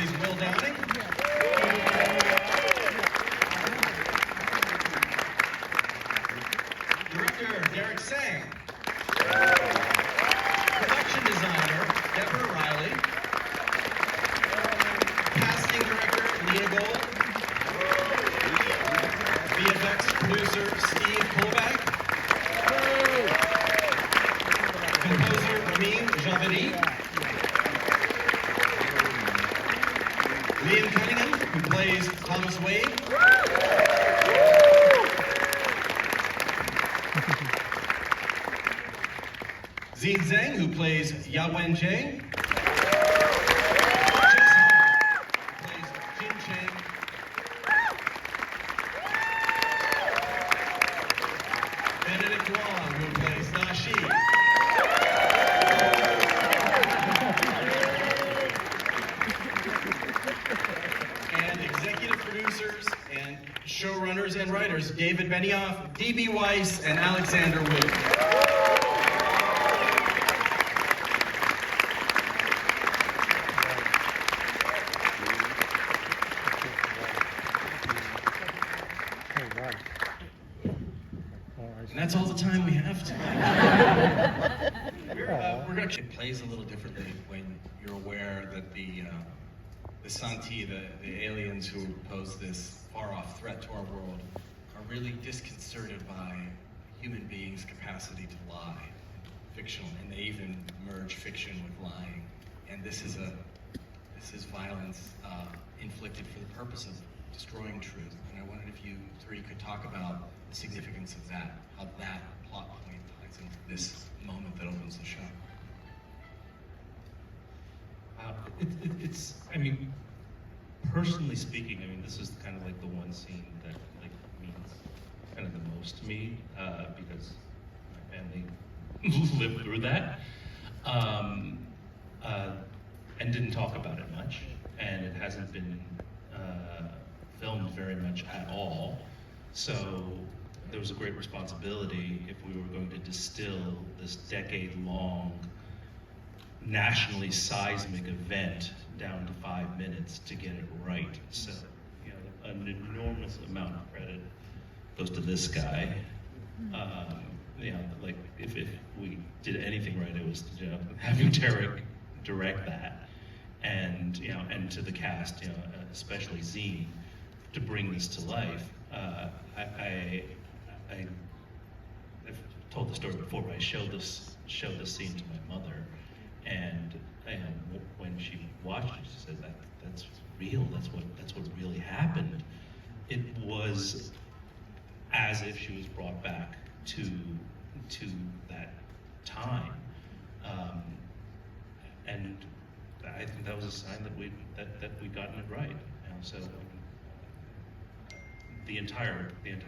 plays Will Downing. Director Derek Tseng. Production designer Deborah Riley. Casting director Leah Gold. VFX producer Steve Kovac. Composer Ramin Djawadi. Liam Cunningham, who plays Thomas Wade. Zine Tseng, who plays Yawen Jay. Plays Jin Cheng. Benedict Wong, who plays Nashi. And executive producers and showrunners and writers, David Benioff, D.B. Weiss, and Alexander Wu. And that's all the time we have tonight. We're going to plays a little differently when you're aware that the Santi, the aliens who pose this far-off threat to our world, are really disconcerted by human beings' capacity to lie, fictional, and they even merge fiction with lying. And this is violence inflicted for the purpose of destroying truth. And I wondered if you three could talk about the significance of that, how that plot point ties into this moment that opens the show. I mean, personally speaking, I mean, this is kind of like the one scene that like means kind of the most to me because my family lived through that and didn't talk about it much, and it hasn't been filmed very much at all. So there was a great responsibility if we were going to distill this decade-long nationally seismic event down to 5 minutes to get it right. So, you know, an enormous amount of credit goes to this guy. You know, like if we did anything right, it was, you know, having Derek direct that, and you know, and to the cast, you know, especially Zine, to bring this to life. I've told the story before, but I showed this scene to my mother, and when she watched it, she said that's real. That's what really happened. It was as if she was brought back to that time, and I think that was a sign that we'd gotten it right. And so the entire team, I mean,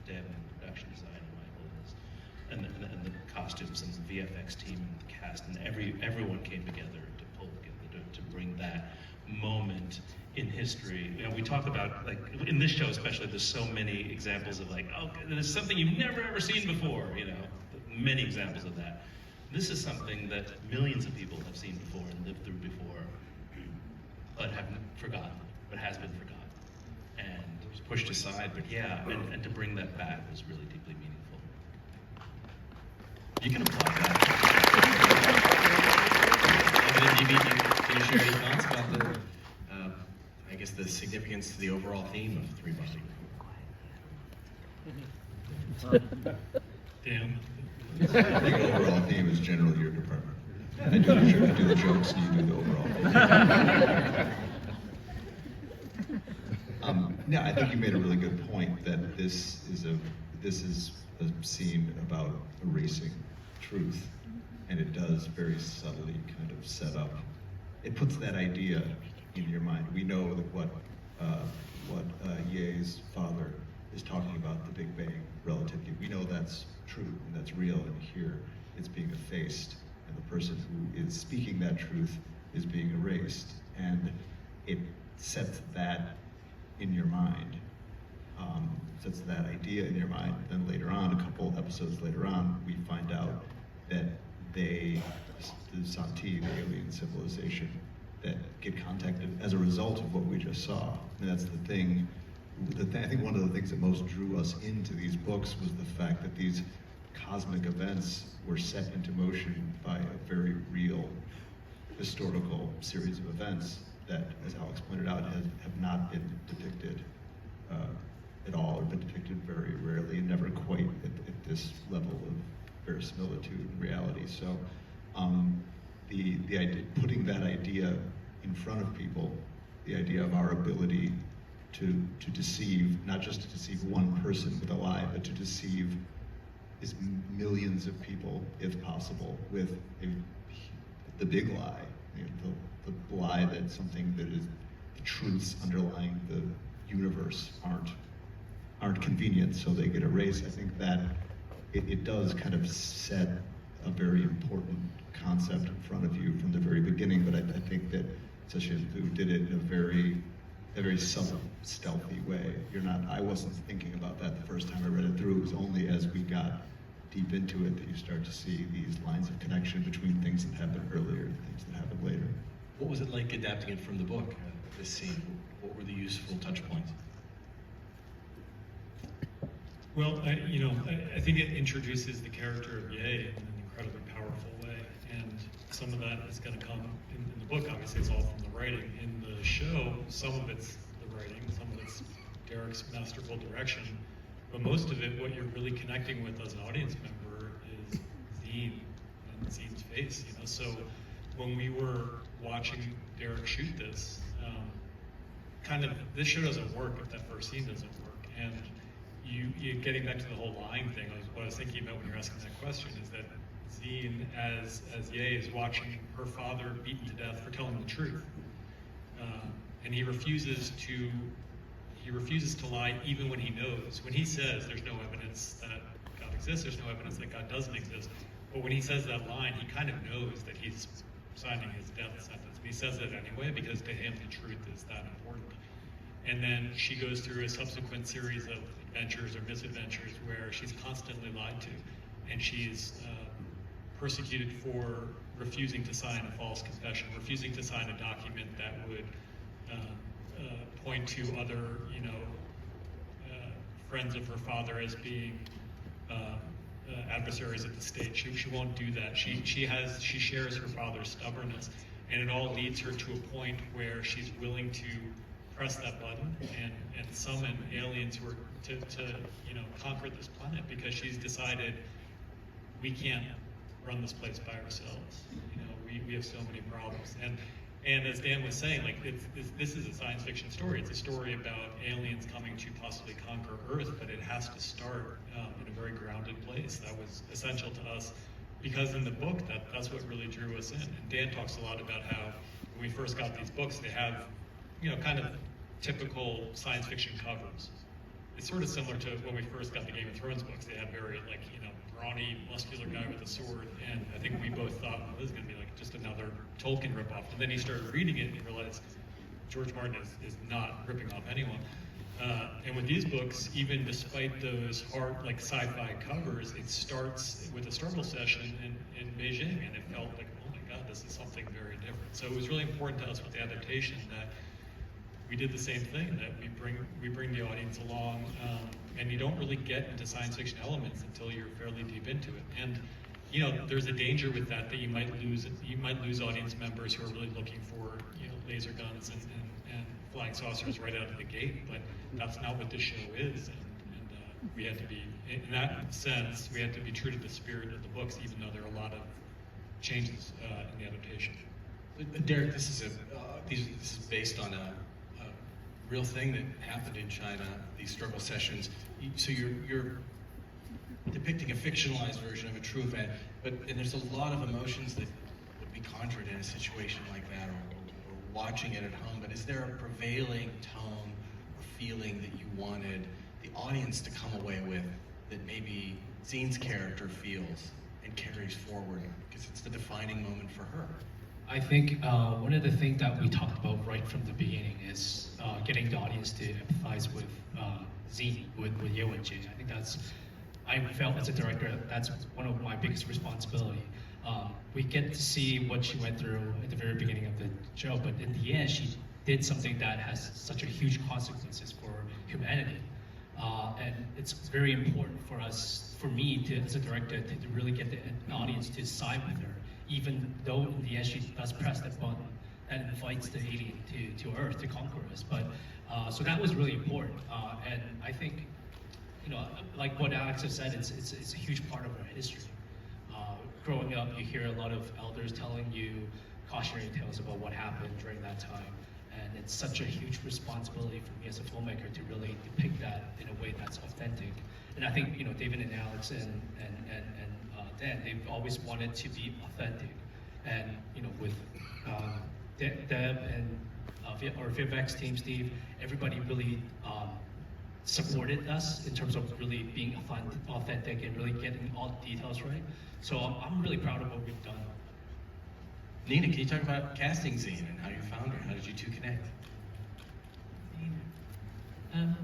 Deb and production design and Michael and the costumes and the VFX team and the cast and everyone came together to pull together to bring that moment in history. You know, we talk about, like, in this show especially, there's so many examples of like, oh, there's something you've never ever seen before, you know, many examples of that. This is something that millions of people have seen before and lived through before, but have forgotten, but has been forgotten. And it was pushed aside, but yeah, and to bring that back was really deeply meaningful. You can applaud that. Can you share any thoughts about the, I guess, the significance to the overall theme of Three Body? Damn. I think the overall theme is generally your department. I do the jokes and you do the overall theme. No, I think you made a really good point that this is a scene about erasing truth, and it does very subtly kind of set up. It puts that idea in your mind. We know that what Ye's father is talking about, the Big Bang relativity. We know that's true and that's real, and here it's being effaced, and the person who is speaking that truth is being erased, and it sets that in your mind, sets that idea in your mind. Then later on, a couple episodes later on, we find out that the Santi, the alien civilization, that get contacted as a result of what we just saw. And that's the thing. I think one of the things that most drew us into these books was the fact that these cosmic events were set into motion by a very real historical series of events that, as Alex pointed out, have not been depicted at all, or been depicted very rarely, and never quite at this level of verisimilitude and reality. So the idea, putting that idea in front of people, the idea of our ability to deceive, not just to deceive one person with a lie, but to deceive millions of people, if possible, with the big lie, the lie that something that is the truths underlying the universe aren't convenient, so they get erased. I think that it does kind of set a very important concept in front of you from the very beginning, but I think that Tseng did it in a very subtle, stealthy way. I wasn't thinking about that the first time I read it through. It was only as we got deep into it that you start to see these lines of connection between things that happened earlier and things that happened later. What was it like adapting it from the book, this scene? What were the useful touch points? Well, I think it introduces the character of Ye in an incredibly powerful way, and some of that is going to come in the book. Obviously, it's all from the writing. In the show, some of it's the writing, some of it's Derek's masterful direction, but most of it, what you're really connecting with as an audience member is Zine and Zine's face. So when we were watching Derek shoot this, this show doesn't work if that first scene doesn't work, and you getting back to the whole lying thing, what I was thinking about when you're asking that question is that Zine, as Ye, is watching her father beaten to death for telling the truth, and he refuses to lie even when he knows. When he says there's no evidence that God exists, there's no evidence that God doesn't exist, but when he says that line, he kind of knows that he's signing his death sentence. But he says it anyway because to him the truth is that important. And then she goes through a subsequent series of adventures or misadventures where she's constantly lied to, and she's persecuted for refusing to sign a false confession, refusing to sign a document that would point to other, friends of her father as being adversaries at the state. She won't do that. She shares her father's stubbornness, and it all leads her to a point where she's willing to press that button and summon aliens who are to conquer this planet, because she's decided we can't run this place by ourselves. We have so many problems. And as Dan was saying, this is a science fiction story. It's a story about aliens coming to possibly conquer Earth, but it has to start in a very grounded place. That was essential to us, because in the book, that's what really drew us in. And Dan talks a lot about how when we first got these books, they have kind of typical science fiction covers. It's sort of similar to when we first got the Game of Thrones books. They had very brawny, muscular guy with a sword, and I think we both thought, well, this is going to be just another Tolkien ripoff. And then you started reading it and you realized George Martin is not ripping off anyone. And with these books, even despite those hard, sci-fi covers, it starts with a struggle session in Beijing, and it felt like, oh my God, this is something very different. So it was really important to us with the adaptation that we did the same thing, that we bring the audience along, and you don't really get into science fiction elements until you're fairly deep into it. And there's a danger with that you might lose audience members who are really looking for laser guns and flying saucers right out of the gate. But that's not what this show is, and we had to be, in that sense, we had to be true to the spirit of the books, even though there are a lot of changes in the adaptation. Derek, this is based on a real thing that happened in China, these struggle sessions. So you're depicting a fictionalized version of a true event, and there's a lot of emotions that would be conjured in a situation like that, or watching it at home. But is there a prevailing tone or feeling that you wanted the audience to come away with that maybe Zine's character feels and carries forward, because it's the defining moment for her? I think one of the things that we talked about right from the beginning is getting the audience to empathize with Zine, with Ye Wenjie. I think I felt as a director, that's one of my biggest responsibility. We get to see what she went through at the very beginning of the show, but in the end, she did something that has such a huge consequences for humanity. And it's very important for us, for me, as a director, to really get the audience to side with her, even though in the end she does press that button that invites the alien to Earth to conquer us. But so that was really important, and I think, like what Alex has said, it's a huge part of our history. Growing up, you hear a lot of elders telling you cautionary tales about what happened during that time. And it's such a huge responsibility for me as a filmmaker to really depict that in a way that's authentic. And I think, David and Alex and Dan, they've always wanted to be authentic. And, with Deb and our VFX team, Steve, everybody really supported us in terms of really being authentic and really getting all the details right. So I'm really proud of what we've done. Nina, can you talk about casting Zine and how you found her? How did you two connect? Well,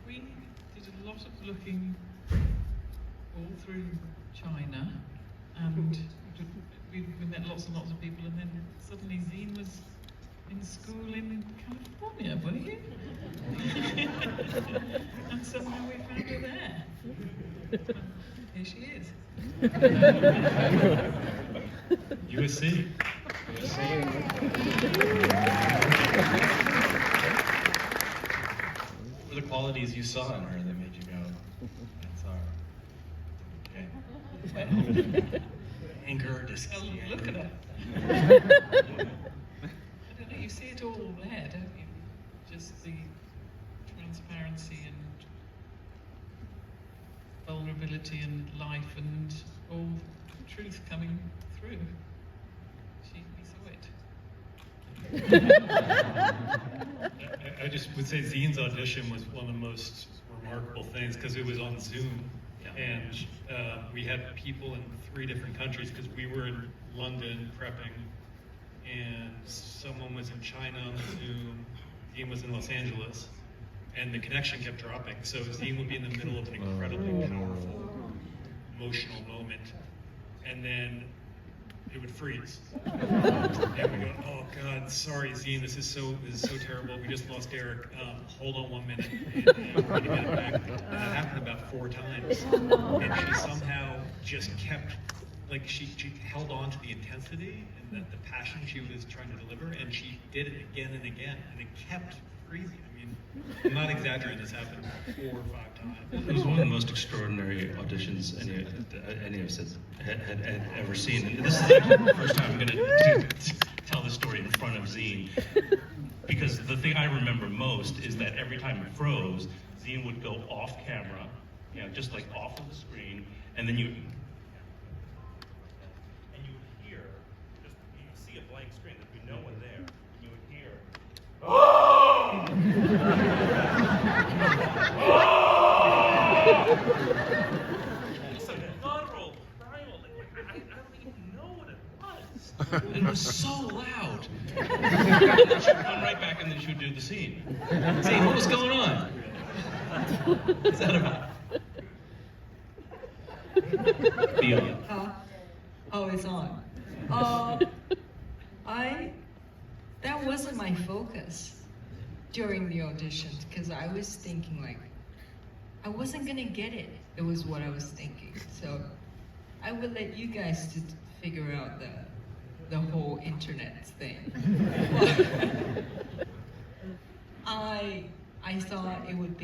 we did a lot of looking all through China, and we met lots and lots of people, and then suddenly Zine was in school in California, were you? And somehow we found her there. Here she is. USC. What are the qualities you saw in her that made you go, that's our, okay. Anger, disgust. Look at her. I don't know, you see it all there, don't you? Just the transparency and vulnerability and life and all truth coming through. We saw it. I just would say Zine's audition was one of the most remarkable things because it was on Zoom. And we had people in 3 different countries because we were in London prepping, and someone was in China on the Zoom, Zine was in Los Angeles, and the connection kept dropping. So Zine would be in the middle of an incredibly powerful, emotional moment, and then it would freeze. And we go, oh God, sorry Zine, this is so terrible. We just lost Eric. Hold on 1 minute, and we get it back. And that happened about 4 times. And she somehow just kept, like she held on to the intensity and the passion she was trying to deliver, and she did it again and again, and it kept freezing. I mean, I'm not exaggerating, this happened 4 or 5 times. It was one of the most extraordinary auditions any of us had ever seen. And this is actually the first time I'm going to tell the story in front of Zine. Because the thing I remember most is that every time it froze, Zine would go off camera, just like off of the screen, and then you would hear, you would see a blank screen, there'd be no one there, and you would hear, oh! It's like a guttural, primal, I don't even know what it was. It was so loud. She'd come right back and then she would do the scene. Zine, what was going on? What's that about? Beyond. Oh, it's on. That wasn't my focus during the audition, because I was thinking like, I wasn't gonna get it. It was what I was thinking. So I will let you guys to figure out the whole internet thing. I thought it would,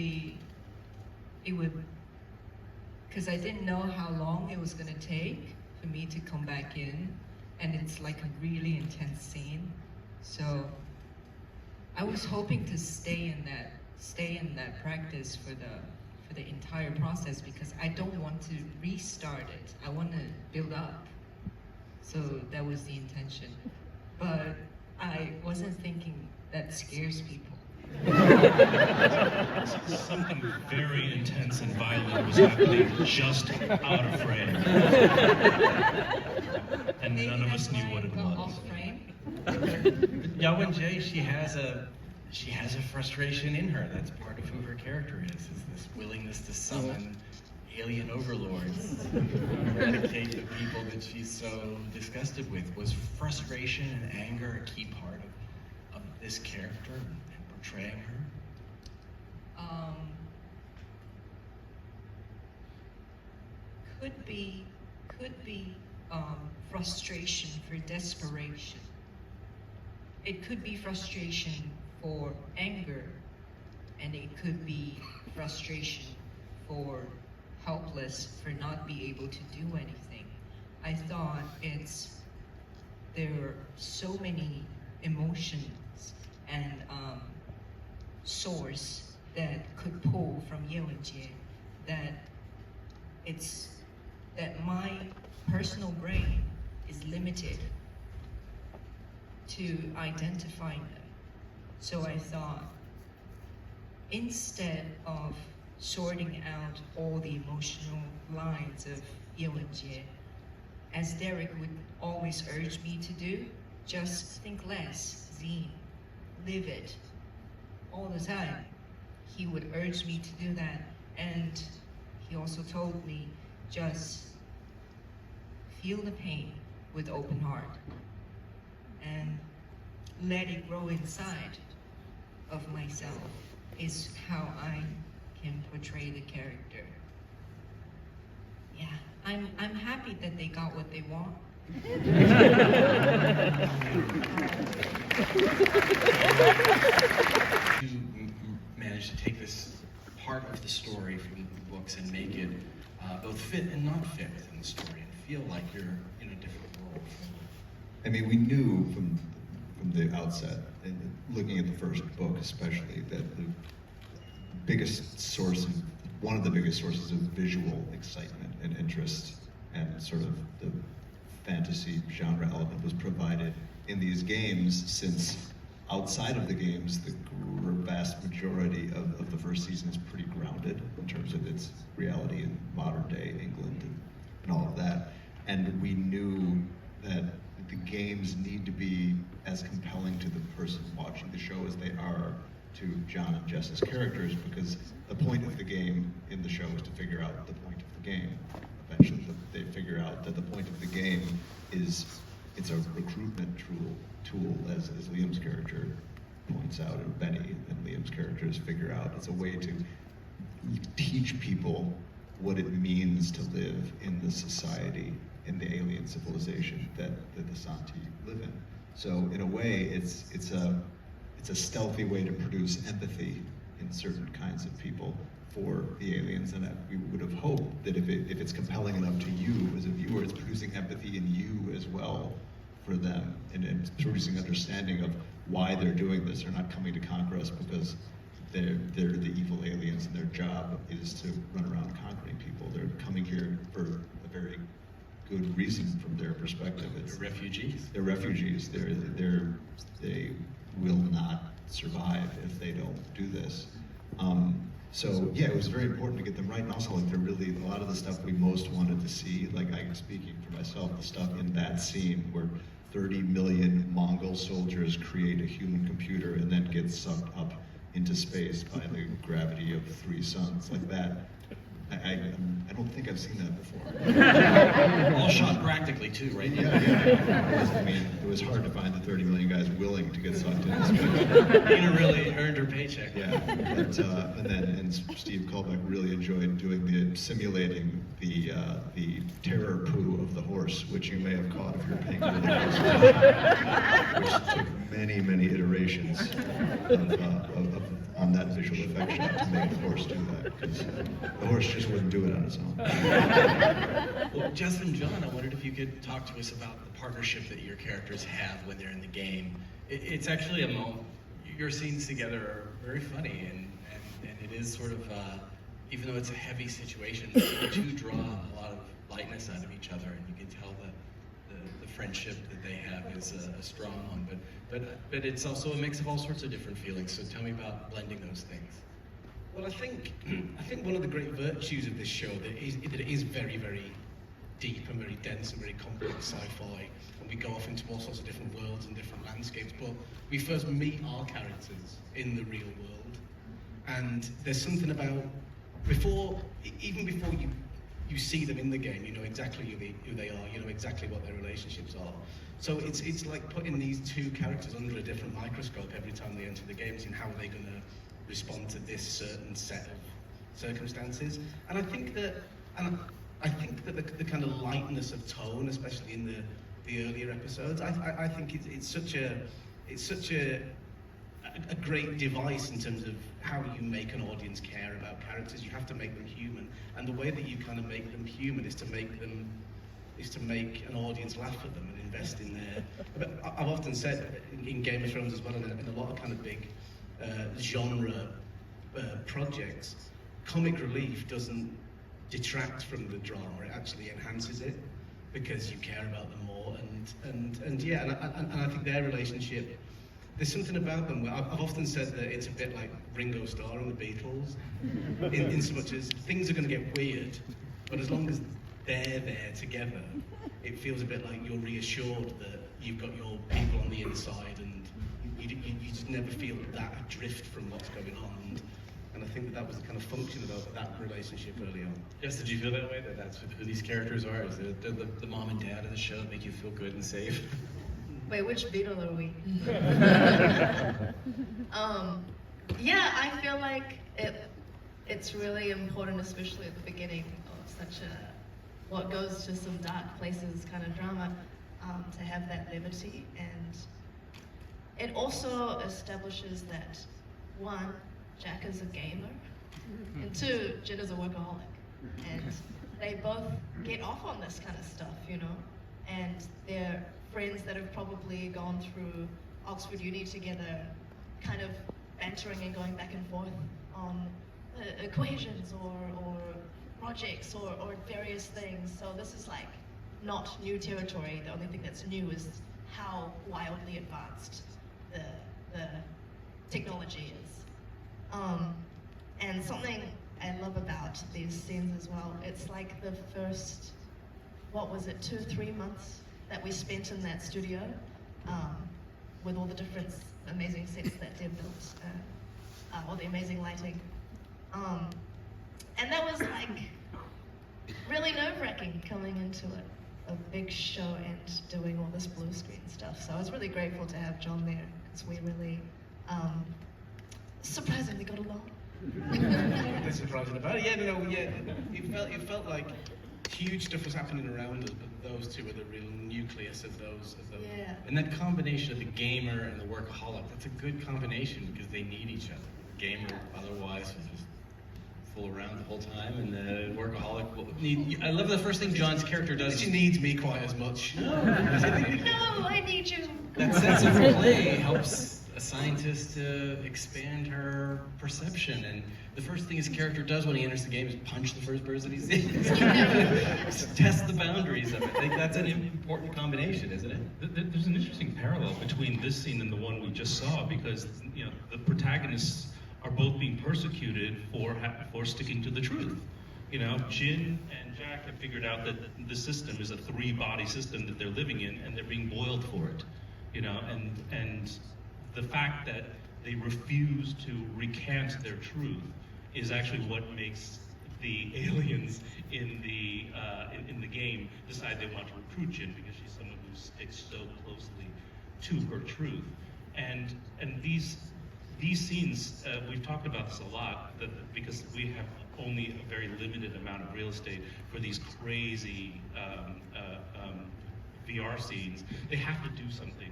because I didn't know how long it was gonna take for me to come back in, and it's like a really intense scene. So I was hoping to stay in that practice for the entire process, because I don't want to restart it. I want to build up. So that was the intention. But I wasn't thinking that scares people. Something very intense and violent was happening just out of frame. And Maybe none of us that's knew why what it I got was. off frame. Yawen Jay, she has a frustration in her. That's part of who her character is this willingness to summon alien overlords eradicate the people that she's so disgusted with. Was frustration and anger a key part of this character and portraying her? Could be frustration for desperation. It could be frustration for anger, and it could be frustration for helpless, for not being able to do anything. I thought there are so many emotions and source that could pull from Yewenjie that my personal brain is limited to identifying them. So I thought, instead of sorting out all the emotional lines of Yewenjie, as Derek would always urge me to do, just think less, Zine, live it. All the time, he would urge me to do that, and he also told me, just feel the pain with open heart and let it grow inside of myself is how I can portray the character. Yeah, I'm happy that they got what they want. You managed to take this part of the story from the books and make it both fit and not fit within the story and feel like you're in a different world. I mean, we knew from the outset, and looking at the first book especially, that the biggest source, one of the biggest sources of visual excitement and interest and sort of the fantasy genre element was provided in these games, since outside of the games, the vast majority of the first season is pretty grounded in terms of its reality in modern day England and all of that. And we knew that the games need to be as compelling to the person watching the show as they are to John and Jess's characters, because the point of the game in the show is to figure out the point of the game. Eventually they figure out that the point of the game is it's a recruitment tool, as Liam's character points out, and Benny and Liam's characters figure out. It's a way to teach people what it means to live in the society, in the alien civilization that the Santi live in. So in a way, it's a stealthy way to produce empathy in certain kinds of people for the aliens, and we would have hoped that if it's compelling enough to you as a viewer, it's producing empathy in you as well for them, and it's producing understanding of why they're doing this. They're not coming to conquer us because they're the evil aliens and their job is to run around conquering people. They're coming here for a very good reason from their perspective. They're refugees. They're refugees. They will not survive if they don't do this. So yeah, it was very important to get them right, and also like they're really a lot of the stuff we most wanted to see. Like I'm speaking for myself, the stuff in that scene where 30 million Mongol soldiers create a human computer and then get sucked up into space by the gravity of 3 suns, like that. I don't think I've seen that before. All shot practically too, right? Yeah. I mean, it was hard to find the 30 million guys willing to get sucked into space. Nina really earned her paycheck. Yeah, but, and Steve Kollbeck really enjoyed doing simulating the terror poo of the horse, which you may have caught if you're paying really close attention, which took many iterations on that visual effect shot to make the horse do that, because the horse just wouldn't do it on its own. Well, Jess and John, I wondered if you could talk to us about the partnership that your characters have when they're in the game. It's actually a moment. Your scenes together are very funny, and it is sort of, even though it's a heavy situation, the two draw a lot of lightness out of each other, and you can tell the friendship that they have is a strong one. But it's also a mix of all sorts of different feelings. So tell me about blending those things. Well, I think one of the great virtues of this show that it is very, very deep and very dense and very complex sci-fi, and we go off into all sorts of different worlds and different landscapes. But we first meet our characters in the real world, and there's something about even before you you see them in the game, you know exactly who they are, you know exactly what their relationships are. So it's like putting these two characters under a different microscope every time they enter the game, seeing how are they going to respond to this certain set of circumstances. And I think that the kind of lightness of tone, especially in the earlier episodes, I think it's such a great device in terms of how you make an audience care about characters. You have to make them human, and the way that you kind of make them human is to make an audience laugh at them and invest in their. But I've often said in Game of Thrones as well, and in a lot of kind of big genre projects, comic relief doesn't detract from the drama; it actually enhances it because you care about them more. And I think their relationship. There's something about them where I've often said that it's a bit like Ringo Starr and the Beatles, in so much as things are going to get weird, but as long as they're there together, it feels a bit like you're reassured that you've got your people on the inside, and you just never feel that adrift from what's going on. And I think that was the kind of function of that relationship early on. Yes, did you feel that way? That's who these characters are? Is it the mom and dad of the show that make you feel good and safe? Wait, which Beatle are we? Yeah, I feel like it's really important, especially at the beginning of such a what goes to some dark places kind of drama, to have that levity. And it also establishes that, one, Jack is a gamer, and two, Jin is a workaholic. And they both get off on this kind of stuff, you know? And they're friends that have probably gone through Oxford Uni together, kind of bantering and going back and forth on equations or projects or various things. So this is like not new territory. The only thing that's new is how wildly advanced the technology is. And something I love about these scenes as well, it's like the first, 2-3 months that we spent in that studio, with all the different amazing sets that Deb built, all the amazing lighting. And that was like really nerve-wracking coming into a big show and doing all this blue screen stuff. So I was really grateful to have John there, because we really surprisingly got along. Nothing surprising about it. It felt like huge stuff was happening around us, but those two are the real nucleus of those. Yeah. And that combination of the gamer and the workaholic, that's a good combination because they need each other. The gamer otherwise will just fool around the whole time, and the workaholic will need. I love the first thing John's character does. She needs me quite as much. No, I need you. That sense of play helps a scientist to expand her perception, and the first thing his character does when he enters the game is punch the first person he sees. Test the boundaries of it. I think that's an important combination, isn't it? There's an interesting parallel between this scene and the one we just saw, because the protagonists are both being persecuted for sticking to the truth. Jin and Jack have figured out that the system is a 3-body system that they're living in, and they're being boiled for it. And the fact that they refuse to recant their truth is actually what makes the aliens in the game decide they want to recruit Jin, because she's someone who sticks so closely to her truth. And these scenes, we've talked about this a lot, because we have only a very limited amount of real estate for these crazy VR scenes. They have to do something,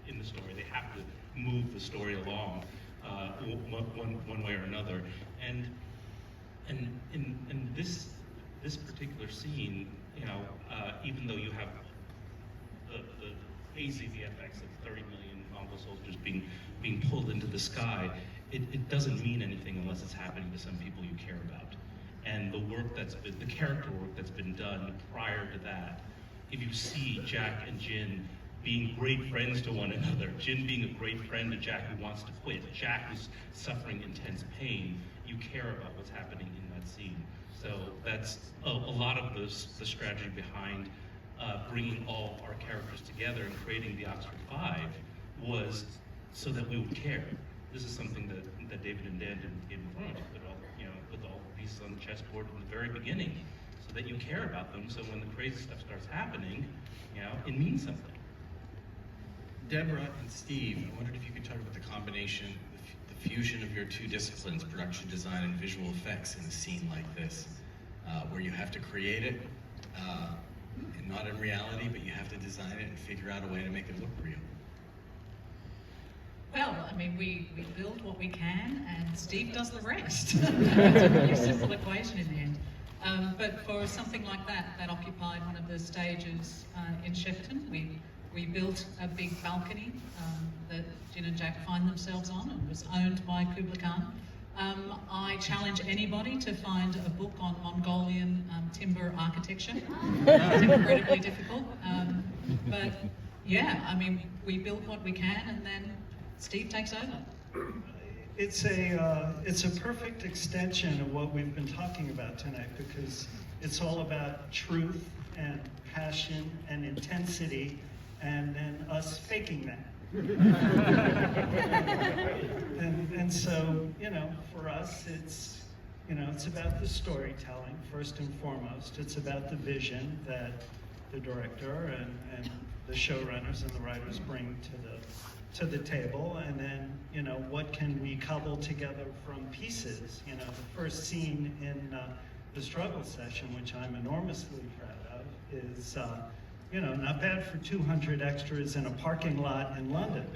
in the story. They have to move the story along one way or another. And in this particular scene, even though you have the hazy VFX of 30 million Mongol soldiers being pulled into the sky, it doesn't mean anything unless it's happening to some people you care about. And the character work that's been done prior to that, if you see Jack and Jin being great friends to one another, Jin being a great friend to Jack who wants to quit, Jack who's suffering intense pain, you care about what's happening in that scene. So that's a lot of the strategy behind bringing all our characters together and creating the Oxford Five, was so that we would care. This is something that David and Dan did in Game of Thrones, with all the pieces on the chessboard from the very beginning, so that you care about them, so when the crazy stuff starts happening, you know, it means something. Deborah and Steve, I wondered if you could talk about the combination, the fusion of your two disciplines, production design and visual effects, in a scene like this, where you have to create it, and not in reality, but you have to design it and figure out a way to make it look real. Well, I mean, we build what we can, and Steve does the rest. It's a pretty simple equation in the end. But for something like that, that occupied one of the stages in Shepperton. We built a big balcony that Jin and Jack find themselves on, and was owned by Kublai Khan. I challenge anybody to find a book on Mongolian timber architecture. It's incredibly difficult. But yeah, I mean, we build what we can, and then Steve takes over. It's a perfect extension of what we've been talking about tonight, because it's all about truth and passion and intensity, and then us faking that. and so, you know, for us, it's, you know, it's about the storytelling first and foremost. It's about the vision that the director and the showrunners and the writers bring to the table, and then, you know, what can we cobble together from pieces. You know, the first scene in the struggle session, which I'm enormously proud of, is you know, not bad for 200 extras in a parking lot in London,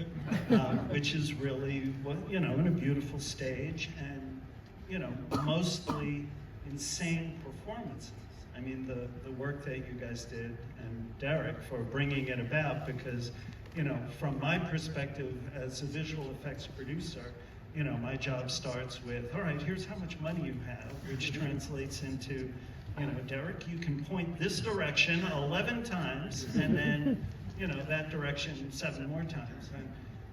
which is really, you know, in a beautiful stage, and, you know, mostly insane performances. I mean, the work that you guys did, and Derek, for bringing it about, because, you know, from my perspective as a visual effects producer, you know, my job starts with, all right, here's how much money you have, which translates into, you know, Derek, you can point this direction 11 times, and then, you know, that direction 7 more times. And,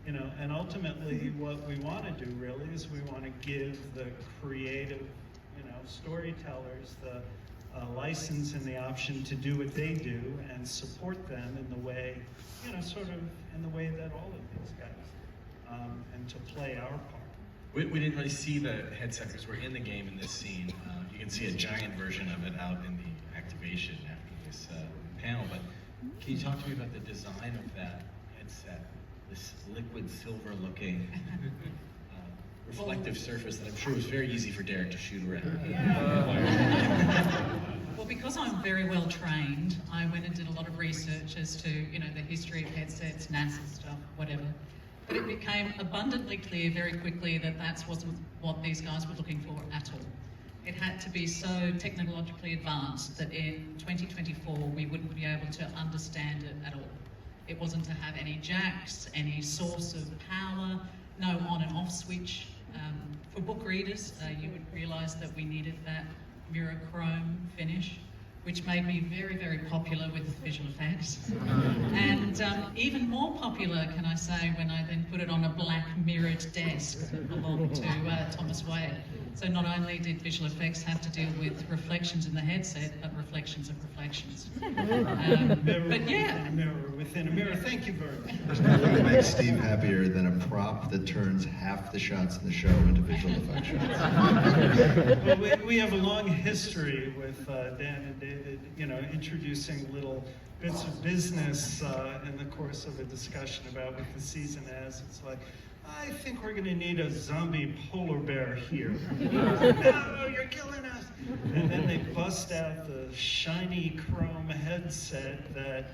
you know, and ultimately what we want to do really is we want to give the creative, you know, storytellers the license and the option to do what they do, and support them in the way, you know, sort of in the way that all of these guys, and to play our part. We didn't really see the headset because we're in the game in this scene. You can see a giant version of it out in the activation after this panel, but can you talk to me about the design of that headset? This liquid silver looking reflective surface that I'm sure was very easy for Derek to shoot around. Well, because I'm very well trained, I went and did a lot of research as to, you know, the history of headsets, NASA stuff, whatever. But it became abundantly clear very quickly that that wasn't what these guys were looking for at all. It had to be so technologically advanced that in 2024 we wouldn't be able to understand it at all. It wasn't to have any jacks, any source of power, no on and off switch. For book readers, you would realize that we needed that mirror chrome finish, which made me very, very popular with visual effects. And even more popular, can I say, when I then put it on a black mirrored desk that belonged to Thomas Wade. So not only did visual effects have to deal with reflections in the headset, but reflections of reflections. But yeah. Mirror within a mirror. Thank you very much. Nothing makes Steve happier than a prop that turns half the shots in the show into visual effects shots. Well, we have a long history with Dan and David, you know, introducing little bits of business in the course of a discussion about what the season has. It's like, I think we're going to need a zombie polar bear here. No, you're killing us. And then they bust out the shiny chrome headset that,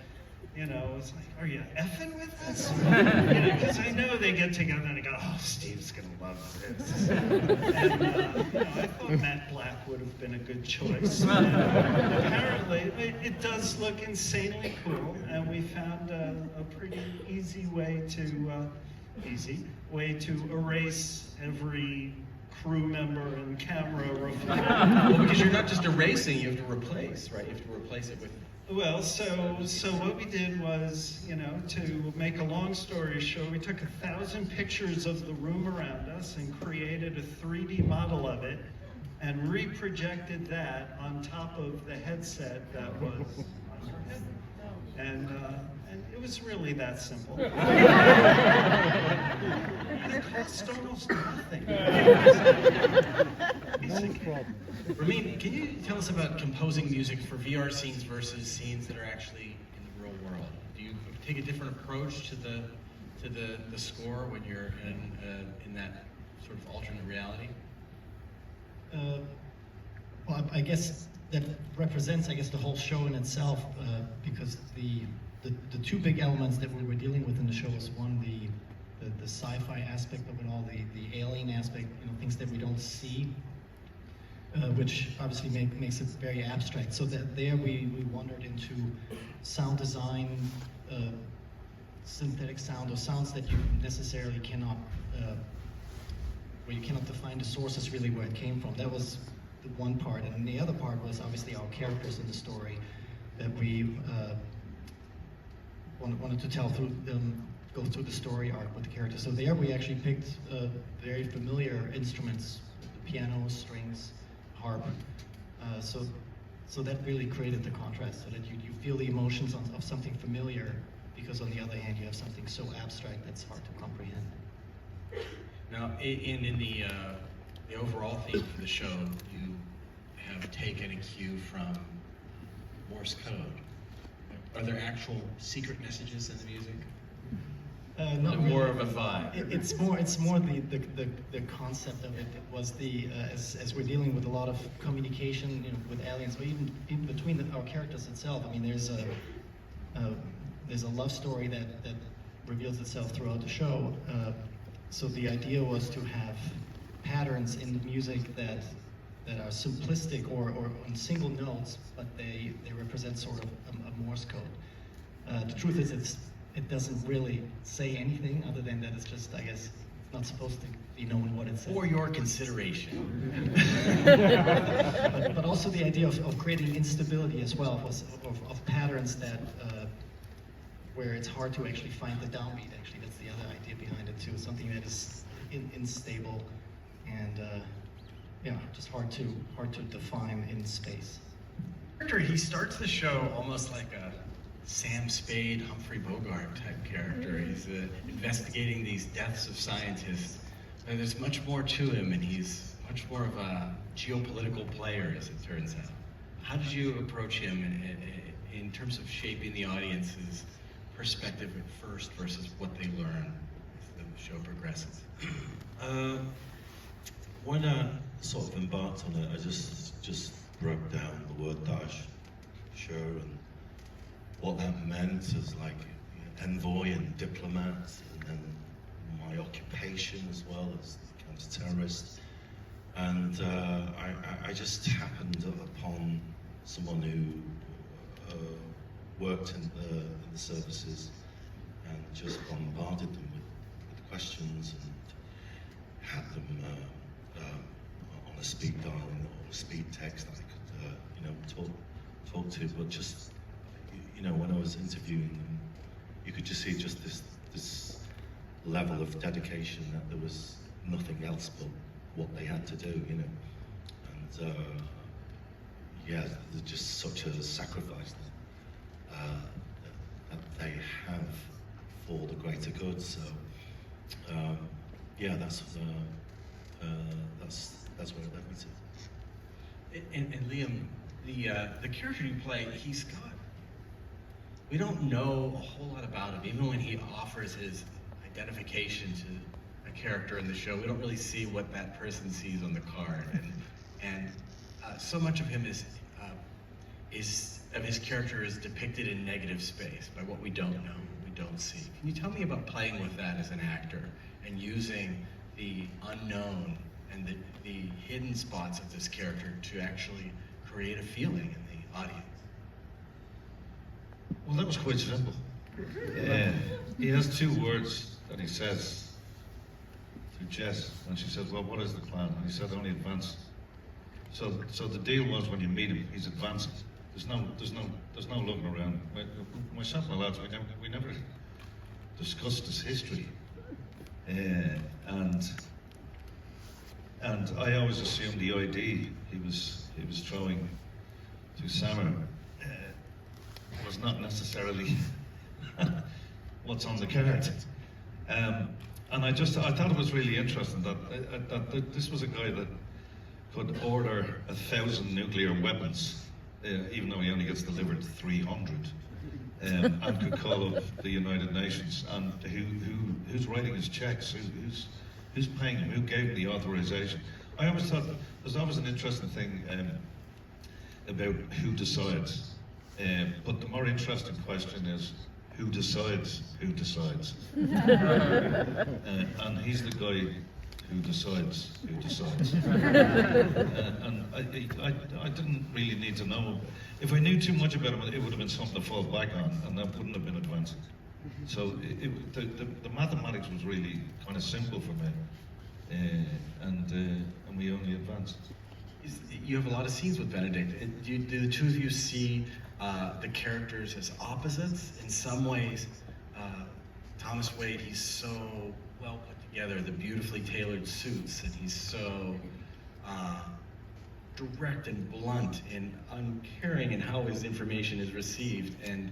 you know, it's like, are you effing with us? You know, because I know they get together and they go, oh, Steve's going to love this. And, you know, I thought Matt Black would have been a good choice. Apparently, it does look insanely cool, and we found a pretty easy way to erase every crew member and camera reflector. Well, because you're not just erasing, you have to replace, right? You have to replace it with... Well, so what we did was, you know, to make a long story short, we took 1,000 pictures of the room around us and created a 3D model of it and reprojected that on top of the headset that was on her head. And it was really that simple. And it cost almost nothing. music. Ramin, can you tell us about composing music for VR scenes versus scenes that are actually in the real world? Do you take a different approach to the score when you're in that sort of alternate reality? Well, I guess that represents, the whole show in itself, because the two big elements that we were dealing with in the show was one, the sci-fi aspect of it all, the alien aspect, things that we don't see, which obviously makes it very abstract. So that there we wandered into sound design, synthetic sound, or sounds that you necessarily cannot, where you cannot define the sources really where it came from. That was the one part, and the other part was obviously our characters in the story that we wanted to tell through go through the story arc with the characters. So there we actually picked very familiar instruments, the piano, strings, harp. So that really created the contrast, so that you feel the emotions of something familiar, because on the other hand you have something so abstract that's hard to comprehend. Now, in the overall theme for the show, you have taken a cue from Morse code. Are there actual secret messages in the music? Not More really. of a vibe. It's more the concept of it. It was as we're dealing with a lot of communication, with aliens, but even between our characters itself. I mean, there's a love story that reveals itself throughout the show. So the idea was to have patterns in the music that are simplistic or on single notes, but they represent sort of a Morse code. The truth is, it doesn't really say anything other than that it's just, it's not supposed to be known what it says. For your consideration. but also the idea of creating instability as well, of patterns that where it's hard to actually find the downbeat. Actually, that's the other idea behind it too. Something that is unstable and just hard to define in space. He starts the show almost like a Sam Spade, Humphrey Bogart type character. He's investigating these deaths of scientists, and there's much more to him, and he's much more of a geopolitical player, as it turns out. How did you approach him in terms of shaping the audience's perspective at first versus what they learn as the show progresses? When I sort of embarked on it, I just broke down the word dash, sure, and what that meant as like envoy and diplomat, and then my occupation as well as counter-terrorist. And I just happened upon someone who worked in the services and just bombarded them with questions and had them on a speed dial or a speed text that I could talk to, but just when I was interviewing them, you could just see just this level of dedication that there was nothing else but what they had to do, and there's just such a sacrifice that they have for the greater good. So that's where it led me to. And Liam, the character you play, we don't know a whole lot about him. Even when he offers his identification to a character in the show, we don't really see what that person sees on the card. And so much of him of his character is depicted in negative space by what we don't know, what we don't see. Can you tell me about playing with that as an actor and using the unknown and the hidden spots of this character to actually create a feeling in the audience? Well, that was quite simple. He has two words that he says to Jess, and she says, "Well, what is the plan?" And he said, "Only advance." So the deal was, when you meet him, he's advancing. There's no looking around. Myself and my lads, we never discussed his history, and I always assumed the ID he was throwing to Samar was not necessarily what's on the card. And I thought it was really interesting that this was a guy that could order 1,000 nuclear weapons, even though he only gets delivered 300, and could call up the United Nations. And who's writing his checks? Who's paying him? Who gave him the authorization? I always thought there's always an interesting thing about who decides. But the more interesting question is, who decides who decides? And he's the guy who decides who decides. And I didn't really need to know. If I knew too much about him, it would have been something to fall back on, and that wouldn't have been advancing. So the mathematics was really kind of simple for me, and we only advanced. You have a lot of scenes with Benedict. Do the two of you see the characters as opposites? In some ways, Thomas Wade, he's so well put together, the beautifully tailored suits, and he's so direct and blunt and uncaring in how his information is received. And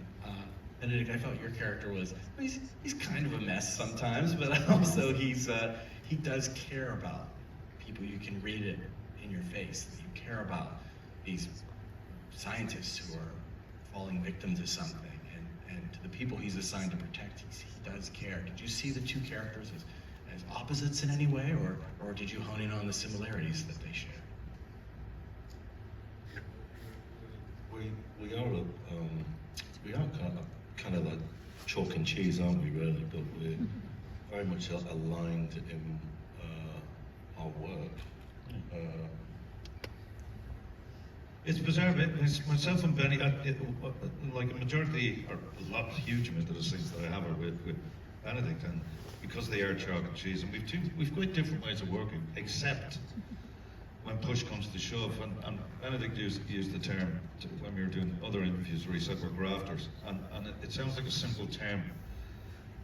Benedict, I felt your character was, he's kind of a mess sometimes, but also he does care about people. You can read it in your face. You care about these scientists who are falling victim to something, and to the people he's assigned to protect, he does care. Did you see the two characters as opposites in any way, or did you hone in on the similarities that they share? We are kind of like chalk and cheese, aren't we? Really, but we're very much aligned in our work. It's bizarre, myself and Benny, like a majority, or a huge amount of the scenes that I have are with Benedict, and because they are chalk and cheese, and we've quite different ways of working, except when push comes to shove, and Benedict used the term when we were doing other interviews where he said we're grafters, and it sounds like a simple term,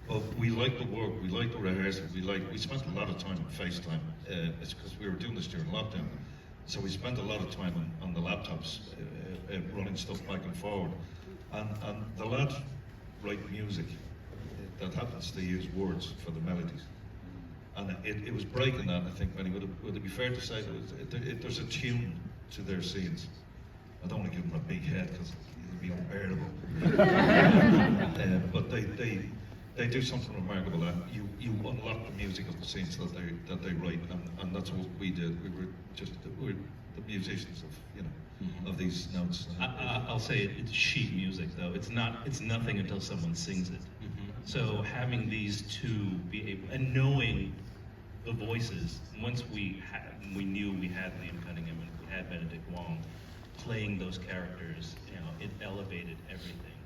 but we like the work, we like the rehearsal, we spent a lot of time on FaceTime. It's because we were doing this during lockdown. So we spent a lot of time on the laptops, running stuff back and forward. And the lads write music that happens to use words for the melodies. And it was breaking that, I think, Benny. Would it be fair to say that there's a tune to their scenes? I don't want to give them a big head because it would be unbearable. But they do something remarkable, and you unlock the music of the scenes that they write, and that's what we did. We're the musicians of of these notes. I'll say it's sheet music though. It's nothing until someone sings it. So having these two be able, and knowing the voices, once we knew we had Liam Cunningham and we had Benedict Wong playing those characters, it elevated everything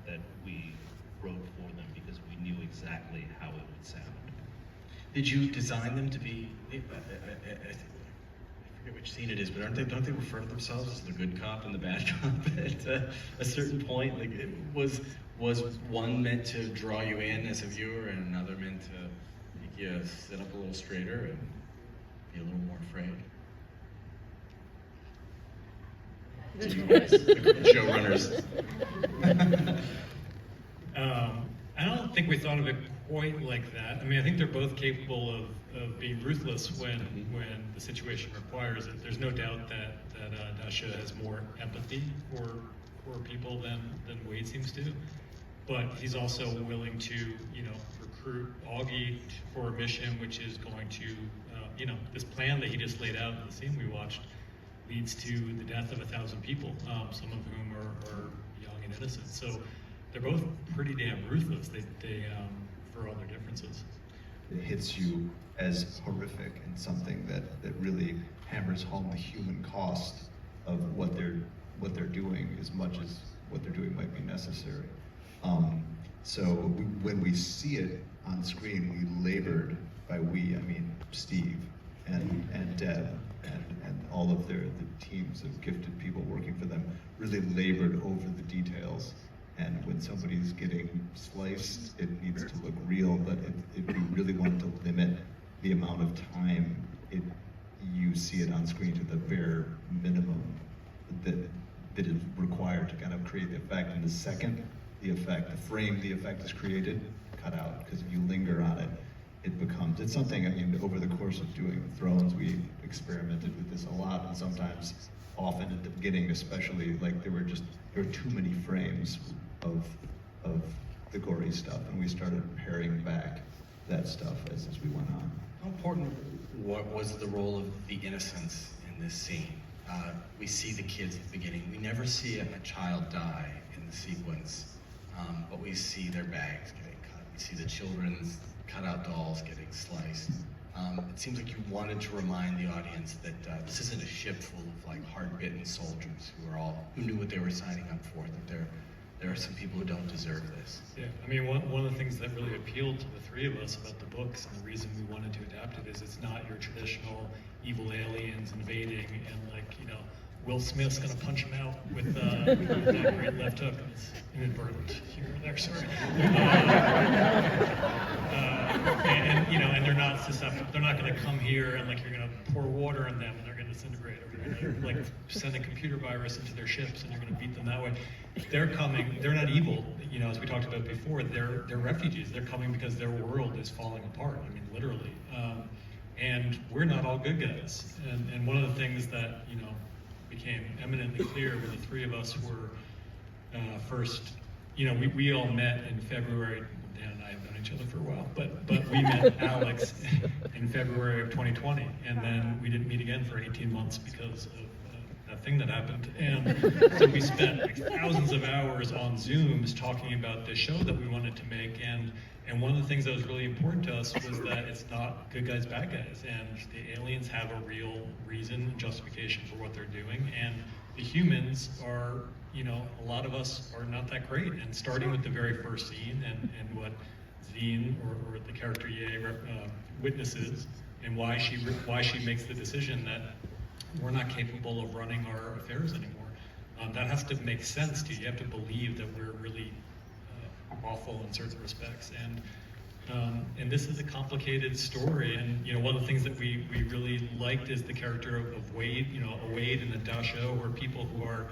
that we wrote for them, because we knew exactly how it would sound. Did you design them to be? I forget which scene it is, but don't they refer to themselves as the good cop and the bad cop at a certain point? Like, was one meant to draw you in as a viewer, and another meant to make you sit up a little straighter and be a little more afraid? Showrunners. I don't think we thought of it quite like that. I mean, I think they're both capable of being ruthless when the situation requires it. There's no doubt that Dasha has more empathy for people than Wade seems to. But he's also willing to, recruit Augie for a mission, which is going to, this plan that he just laid out in the scene we watched leads to the death of 1,000 people, some of whom are young and innocent. So they're both pretty damn ruthless. They for all their differences. It hits you as horrific and something that really hammers home the human cost of what they're doing, as much as what they're doing might be necessary. So when we see it on screen, we labored, by we I mean Steve and Deb and all of the teams of gifted people working for them, really labored over the details. And when somebody's getting sliced, it needs to look real, but we really want to limit the amount of time you see it on screen to the bare minimum that is required to kind of create the effect. And the second the effect is created, cut out, because if you linger on it, it becomes, it's something, I mean, over the course of doing Thrones, we experimented with this a lot, and sometimes, often at the beginning especially, like there were too many frames of the gory stuff, and we started paring back that stuff as we went on. How important was the role of the innocence in this scene? We see the kids at the beginning. We never see a child die in the sequence, but we see their bags getting cut. We see the children's cutout dolls getting sliced. It seems like you wanted to remind the audience that this isn't a ship full of like hard-bitten soldiers who knew what they were signing up for. That there are some people who don't deserve this. Yeah, I mean, one of the things that really appealed to the three of us about the books, and the reason we wanted to adapt it, is it's not your traditional evil aliens invading and like, you know, Will Smith's gonna punch him out with that great left hook. It's inadvertent here or there, sorry. And you know, and they're not susceptible. They're not gonna come here and like you're gonna pour water on them and they're gonna disintegrate, or you're gonna like send a computer virus into their ships and you're gonna beat them that way. They're coming. They're not evil. You know, as we talked about before, they're refugees. They're coming because their world is falling apart. I mean, literally. And we're not all good guys. And one of the things that, you know, became eminently clear when the three of us were first, you know, we all met in February. Dan and I have known each other for a while, but we met Alex in February of 2020, and then we didn't meet again for 18 months because of that thing that happened. And so we spent like thousands of hours on Zooms talking about this show that we wanted to make, and one of the things that was really important to us was that it's not good guys, bad guys, and the aliens have a real reason and justification for what they're doing, and the humans are, you know, a lot of us are not that great. And starting with the very first scene and what Zine or the character Ye witnesses, and why she makes the decision that we're not capable of running our affairs anymore. That has to make sense to you. You have to believe that we're really awful in certain respects, and this is a complicated story. And you know, one of the things that we really liked is the character of Wade. You know, a Wade and a Dasho were people who are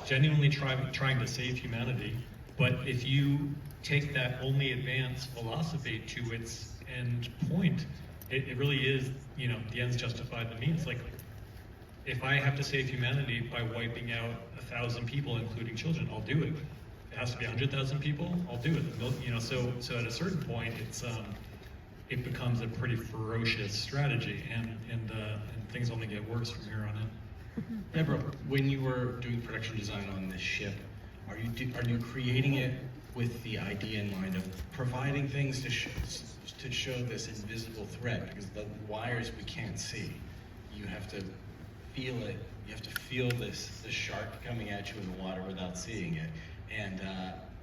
genuinely trying to save humanity. But if you take that only advance philosophy to its end point, it really is, you know, the ends justify the means. Like, if I have to save humanity by wiping out 1,000 people, including children, I'll do it. It has to be 100,000 people, I'll do it. You know, so at a certain point, it becomes a pretty ferocious strategy, and things only get worse from here on in. Deborah, when you were doing production design on this ship, are you creating it with the idea in mind of providing things to show this invisible threat? Because the wires we can't see, you have to feel it. You have to feel the shark coming at you in the water without seeing it. And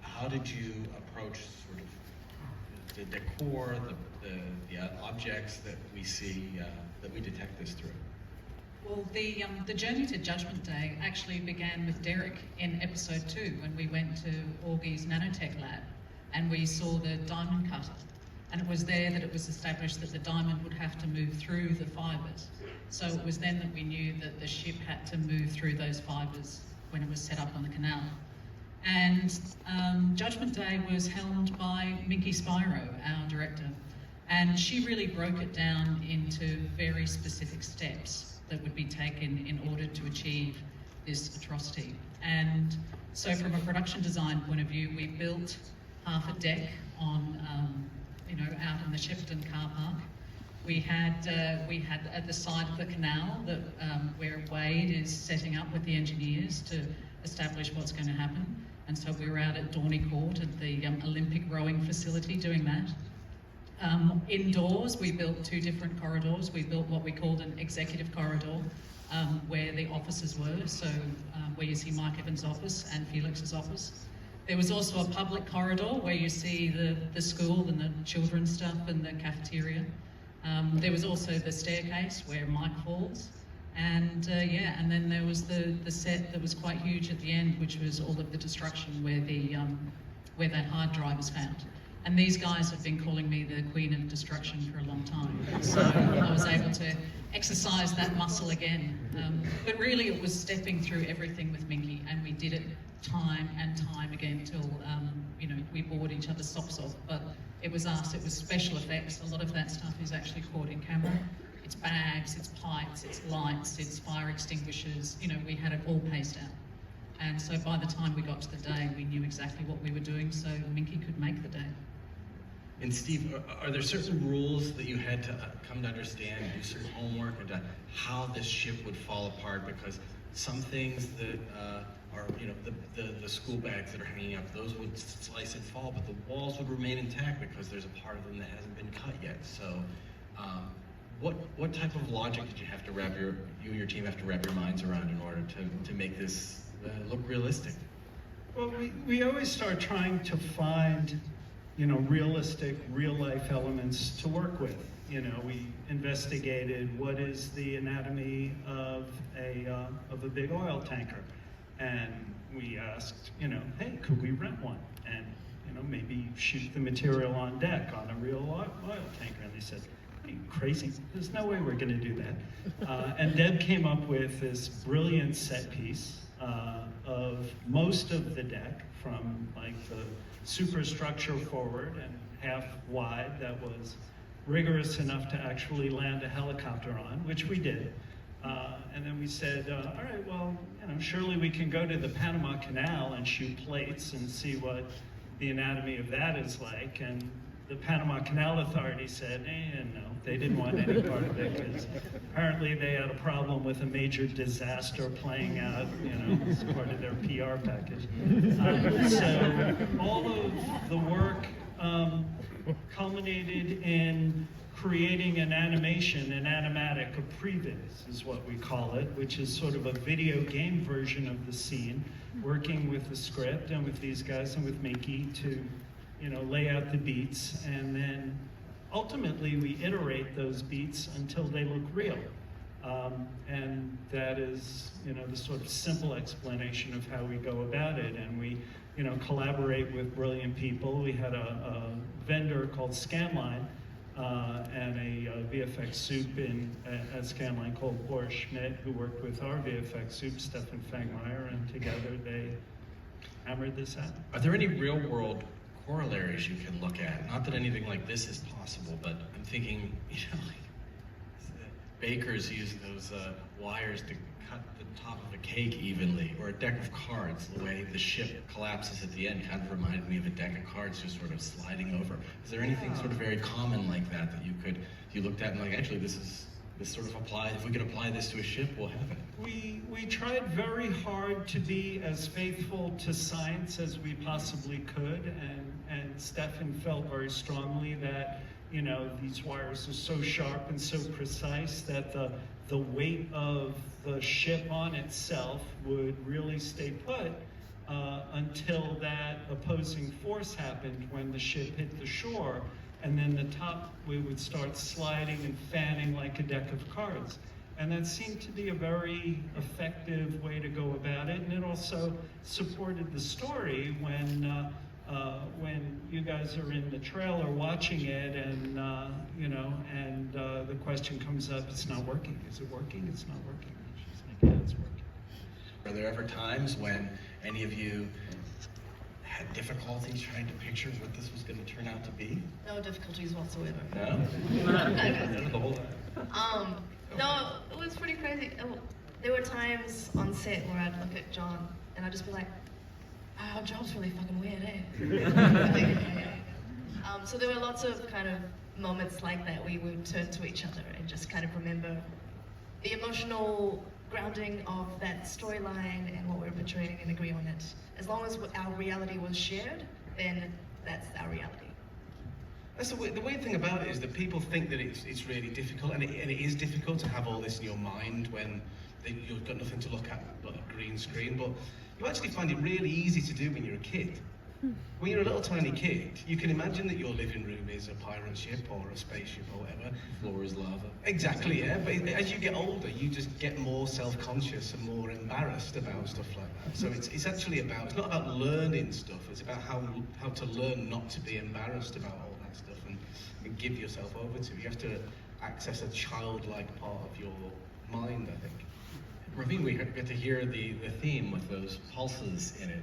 how did you approach sort of the decor, the objects that we see, that we detect this through? Well, the journey to Judgment Day actually began with Derek in episode 2, when we went to Augie's nanotech lab and we saw the diamond cutter. And it was there that it was established that the diamond would have to move through the fibers. So it was then that we knew that the ship had to move through those fibers when it was set up on the canal. And Judgment Day was helmed by Minky Spyro, our director. And she really broke it down into very specific steps that would be taken in order to achieve this atrocity. And so from a production design point of view, we built half a deck on, out in the Shepperton car park. We had at the side of the canal that where Wade is setting up with the engineers to establish what's going to happen. And so we were out at Dorney Court at the Olympic rowing facility doing that. Indoors, we built 2 different corridors. We built what we called an executive corridor, where the offices were. So where you see Mike Evans' office and Felix's office. There was also a public corridor where you see the school and the children's stuff and the cafeteria. There was also the staircase where Mike falls. And and then there was the set that was quite huge at the end, which was all of the destruction where that hard drive was found. And these guys have been calling me the Queen of Destruction for a long time. So I was able to exercise that muscle again. But really it was stepping through everything with Minky, and we did it time and time again till we bored each other's socks off. But It was us, it was special effects. A lot of that stuff is actually caught in camera. It's bags, it's pipes, it's lights, it's fire extinguishers. You know, we had it all paced out. And so by the time we got to the day, we knew exactly what we were doing, so Minky could make the day. And Steve, are there certain rules that you had to come to understand, do some homework into how this ship would fall apart? Because some things that are, you know, the school bags that are hanging up, those would slice and fall, but the walls would remain intact because there's a part of them that hasn't been cut yet. So, what type of logic did you have to wrap you and your team have to wrap your minds around in order to make this look realistic? Well, we always start trying to find, you know, realistic, real-life elements to work with. You know, we investigated what is the anatomy of a big oil tanker, and we asked, you know, hey, could we rent one and, you know, maybe shoot the material on deck on a real oil tanker? And they said, are you crazy? There's no way we're going to do that. And Deb came up with this brilliant set piece of most of the deck, from like the superstructure forward and half wide, that was rigorous enough to actually land a helicopter on, which we did. And then we said, all right, well, you know, surely we can go to the Panama Canal and shoot plates and see what the anatomy of that is like. And the Panama Canal Authority said, no, they didn't want any part of it, because apparently they had a problem with a major disaster playing out, you know, as part of their PR package. So all of the work culminated in creating an animation, an animatic, a previs is what we call it, which is sort of a video game version of the scene, working with the script and with these guys and with Minky to, you know, lay out the beats, and then ultimately we iterate those beats until they look real. And that is, you know, the sort of simple explanation of how we go about it. And we, you know, collaborate with brilliant people. We had a vendor called Scanline and a VFX soup at Scanline called Boris Schmidt, who worked with our VFX soup, Stefan Fangmeyer, and together they hammered this out. Are there any real world corollaries you can look at? Not that anything like this is possible, but I'm thinking, you know, like bakers use those wires to cut the top of a cake evenly, or a deck of cards. The way the ship collapses at the end kind of reminded me of a deck of cards just sort of sliding over. Is there anything sort of very common like that you looked at and like, actually this sort of applies, if we could apply this to a ship, we'll have it? We tried very hard to be as faithful to science as we possibly could, and Stefan felt very strongly that, you know, these wires are so sharp and so precise that the weight of the ship on itself would really stay put until that opposing force happened when the ship hit the shore, and then the top, we would start sliding and fanning like a deck of cards. And that seemed to be a very effective way to go about it, and it also supported the story when you guys are in the trailer watching it, and you know, and the question comes up, it's not working. Is it working? It's not working. She's like, yeah, it's working. Are there ever times when any of you had difficulties trying to picture what this was going to turn out to be? No difficulties whatsoever. No? No, it was pretty crazy. There were times on set where I'd look at John and I'd just be like, our job's really fucking weird, eh? So there were lots of kind of moments like that we would turn to each other and just kind of remember the emotional grounding of that storyline and what we were portraying and agree on it. As long as our reality was shared, then that's our reality. That's the weird thing about it is that people think that it's really difficult, and it is difficult to have all this in your mind when you've got nothing to look at but a green screen, but you actually find it really easy to do when you're a kid. When you're a little tiny kid, you can imagine that your living room is a pirate ship or a spaceship or whatever. Floor is lava. Exactly, yeah. But as you get older, you just get more self-conscious and more embarrassed about stuff like that. So it's actually about, it's not about learning stuff, it's about how to learn not to be embarrassed about all that stuff and give yourself over to. You have to access a childlike part of your mind, I think. Ramin, we get to hear the theme with those pulses in it.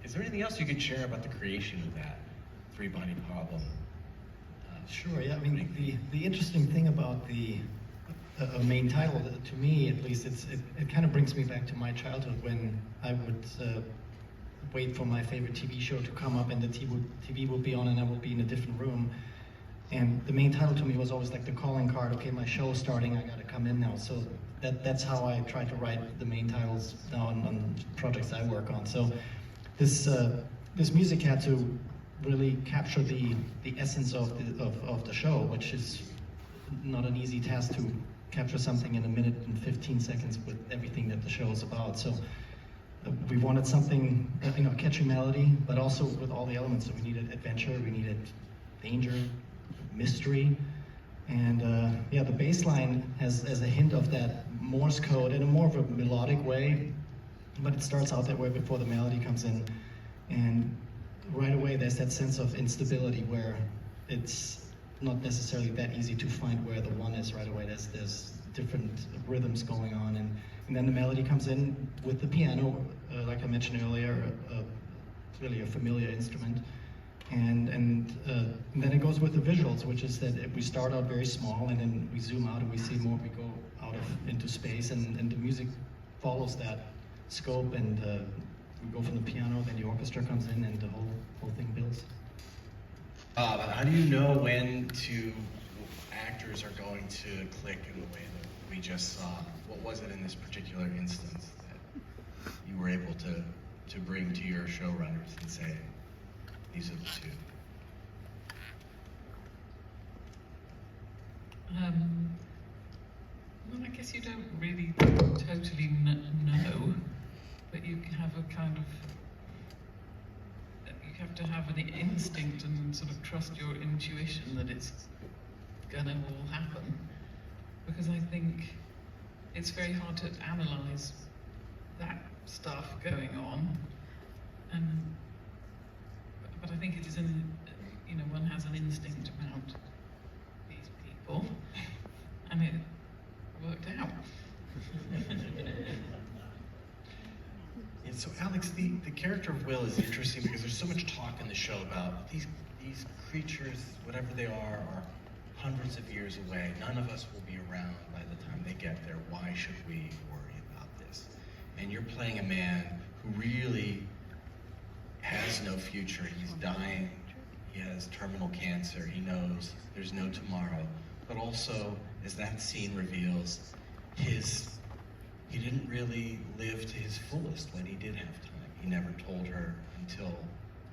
Is there anything else you could share about the creation of that three-body problem? Sure, yeah. I mean, the interesting thing about the main title, to me at least, it kind of brings me back to my childhood when I would wait for my favorite TV show to come up and the TV would be on and I would be in a different room. And the main title to me was always like the calling card, okay, my show's starting, I gotta come in now. So that's how I try to write the main titles now on projects I work on. So this music had to really capture the essence of the show, which is not an easy task to capture something in 1 minute and 15 seconds with everything that the show is about. So we wanted something, a catchy melody, but also with all the elements. So we needed adventure, we needed danger, mystery, and the bass line has a hint of that Morse code in a more of a melodic way, but it starts out that way before the melody comes in, and right away there's that sense of instability where it's not necessarily that easy to find where the one is right away. There's different rhythms going on, and then the melody comes in with the piano, like I mentioned earlier, really a familiar instrument. And then it goes with the visuals, which is that we start out very small and then we zoom out and we see more, we go out into space, and the music follows that scope, and we go from the piano, then the orchestra comes in, and the whole thing builds. How do you know when two actors are going to click in the way that we just saw? What was it in this particular instance that you were able to bring to your showrunners and say, these are the two? Well, I guess you don't really totally know, but you have a kind of, you have to have an instinct and sort of trust your intuition that it's gonna all happen. Because I think it's very hard to analyze that stuff going on. But I think it is one has an instinct about these people, and it worked out. Yeah, so Alex, the character of Will is interesting because there's so much talk in the show about these creatures, whatever they are hundreds of years away. None of us will be around by the time they get there. Why should we worry about this? And you're playing a man who really has no future. He's dying. He has terminal cancer. He knows there's no tomorrow. But also, as that scene reveals, he didn't really live to his fullest when he did have time. He never told her until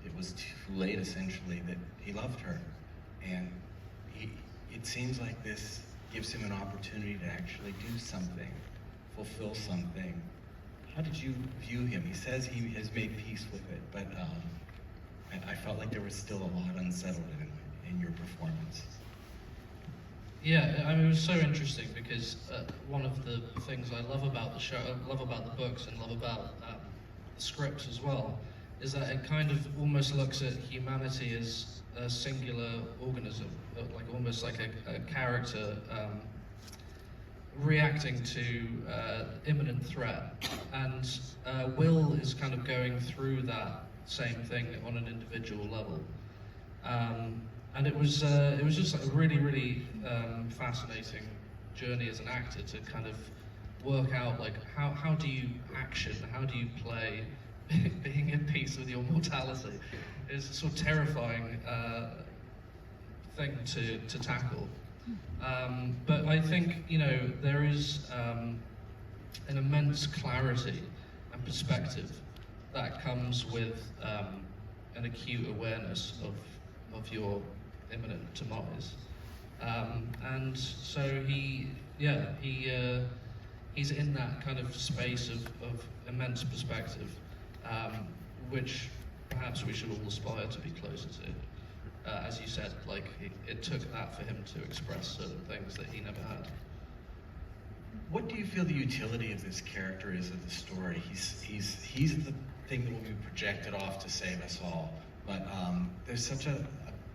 it was too late, essentially, that he loved her. And it seems like this gives him an opportunity to actually do something, fulfill something. How did you view him? He says he has made peace with it, but I felt like there was still a lot unsettled in your performance. Yeah, I mean, it was so interesting because one of the things I love about the show, love about the books, and love about the scripts as well, is that it kind of almost looks at humanity as a singular organism, like almost like a character reacting to imminent threat. And Will is kind of going through that same thing on an individual level. And it was just like a really, really fascinating journey as an actor to kind of work out like how do you action, how do you play being in peace with your mortality. It's a sort of terrifying thing to tackle. But I think, there is an immense clarity and perspective that comes with an acute awareness of your imminent demise. And so he's in that kind of space of immense perspective, which perhaps we should all aspire to be closer to. As you said, like it took that for him to express certain things that he never had. What do you feel the utility of this character is of the story? He's the thing that will be projected off to save us all, but there's such a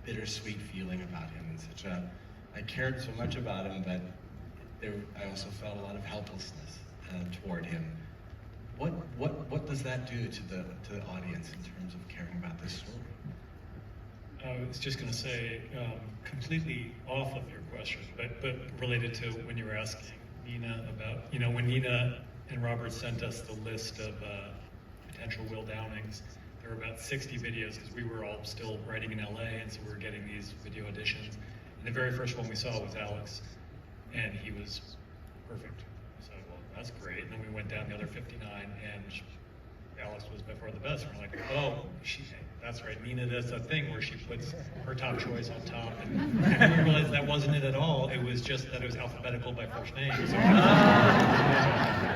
bittersweet feeling about him, and I cared so much about him, but I also felt a lot of helplessness toward him. What does that do to the audience in terms of caring about this story? I was just going to say, completely off of your question, but related to when you were asking Nina about, when Nina and Robert sent us the list of potential Will Downings, there were about 60 videos because we were all still writing in LA, and so we were getting these video auditions. And the very first one we saw was Alex, and he was perfect. So, well, that's great. And then we went down the other 59, and Alex was by far the best. And we're like, oh, that's right. Nina does that thing where she puts her top choice on top, and then we realized that wasn't it at all. It was just that it was alphabetical by first name. So,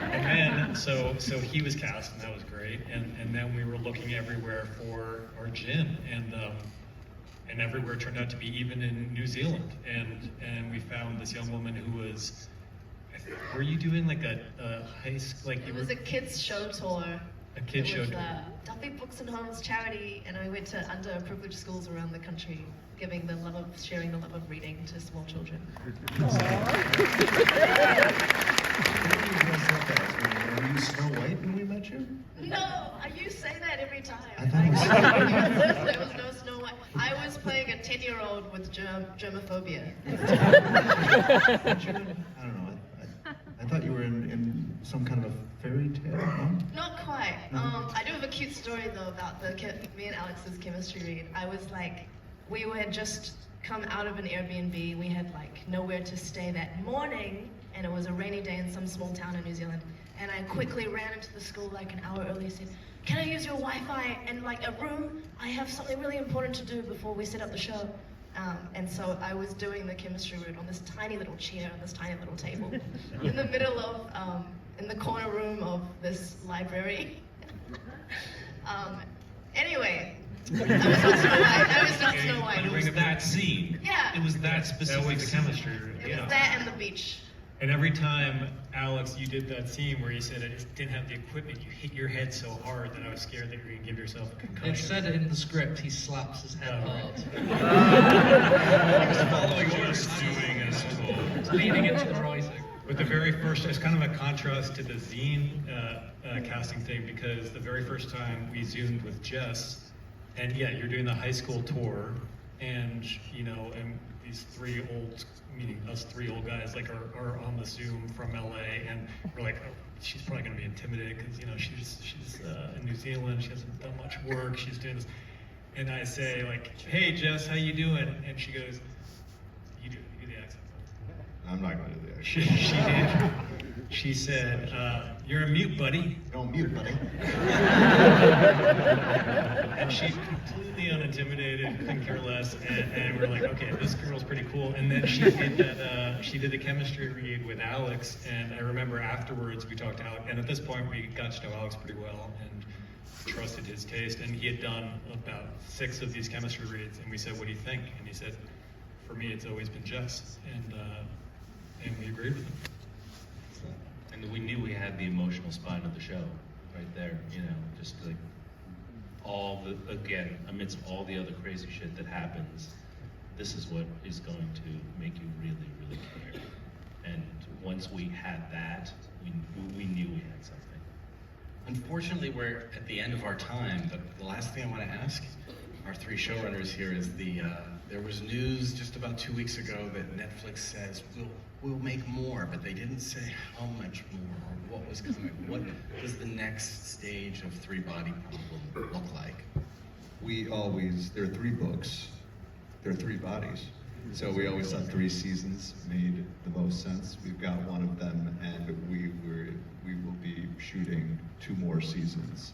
and then, so he was cast, and that was great. And then we were looking everywhere for our Jin, and everywhere turned out to be, even in New Zealand. And we found this young woman who was, were you doing like a high school, like It was a kids show tour. A kid show tour. Duffy Books and Homes charity, and I went to underprivileged schools around the country, sharing the love of reading to small children. Were you Snow White when we met you? No, you say that every time. I thought There was no Snow White. I was playing a 10-year-old with germophobia. I don't know. I thought you were in some kind of a fairy tale, no? Not quite. I do have a cute story though about me and Alex's chemistry read. I was like, we had just come out of an Airbnb. We had like nowhere to stay that morning, and it was a rainy day in some small town in New Zealand. And I quickly ran into the school like an hour early, said, "Can I use your Wi-Fi and like a room? I have something really important to do before we set up the show." And so I was doing the chemistry route on this tiny little chair on this tiny little table in the middle of, in the corner room of this library. Anyway, I was not Snow White. It was that scene. Yeah. It was that specific. That was the chemistry. It was that and the beach. And every time, Alex, you did that scene where you said it didn't have the equipment, you hit your head so hard that I was scared that you were going to give yourself a concussion. It said it in the script, he slaps his head hard. Following what he's doing as told. Leading into the writing. But the very first, it's kind of a contrast to the Zine casting thing, because the very first time we Zoomed with Jess, and yeah, you're doing the high school tour, and and these three old, meaning us three old guys, like are on the Zoom from LA, and we're like, oh, she's probably going to be intimidated because she's in New Zealand, she hasn't done much work, she's doing this, and I say like, "Hey Jess, how you doing?" And she goes, "You do the accent." I'm not going to do the accent. She did. She said, "You're a mute, buddy." No, mute, buddy. And she's completely unintimidated, couldn't care less, and we're like, okay, this girl's pretty cool. And then she did that. She did the chemistry read with Alex, and I remember afterwards we talked to Alex, and at this point we got to know Alex pretty well and trusted his taste. And he had done about 6 of these chemistry reads, and we said, "What do you think?" And he said, "For me, it's always been Jess," and we agreed with him. And we knew we had the emotional spine of the show right there, just like again, amidst all the other crazy shit that happens, this is what is going to make you really, really care. And once we had that, we knew we had something. Unfortunately, we're at the end of our time, but the last thing I want to ask our 3 showrunners here is there was news just about 2 weeks ago that Netflix says we'll make more, but they didn't say how much more or what was coming. What does the next stage of 3 Body Problem look like? There are 3 books, there are 3 bodies. So we always thought 3 seasons made the most sense. We've got one of them, and we will be shooting 2 more seasons.